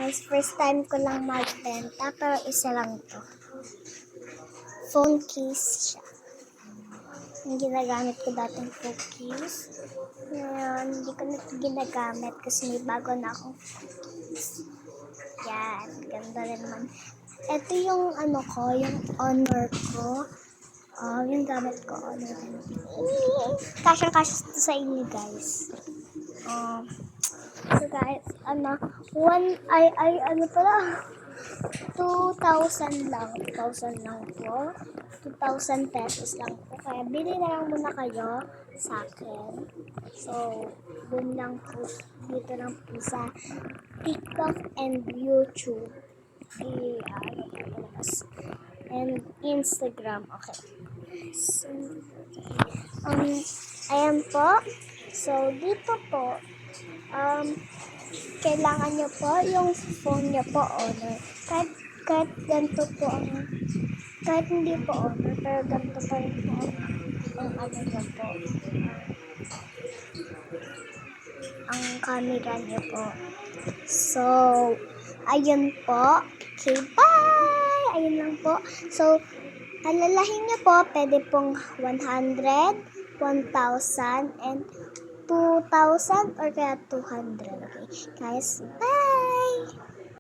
guys, first time ko lang magbenta, pero isa lang to. Phone case siya. Yung ginagamit ko dating phone case. Ngayon, hindi ko na ito ginagamit kasi may bago na akong phone case. Yan, ganda rin naman. Ito yung ano ko, yung Honor ko. Yung gamit ko, Honor. Kasyang-kasya ito sa inyo, guys. So guys, ano pala, 2,000 lang. 2,000 lang po. 2,000 pesos lang po. Kaya bili na lang muna kayo sa akin. So, dun lang po, dito lang po sa TikTok and YouTube. And Instagram. Okay. So, ayan po. So, dito po, kailangan nyo po yung phone nyo po Honor. Kahit ganito po kahit hindi po Honor, pero ganito pa rin po ang ano nyo po. Ang camera nyo po. So, ayun po. Okay, bye! Ayun lang po. So, alalahin nyo po, pwede pong 100, 1,000, and 2,000 or kaya 200. Okay, guys, bye!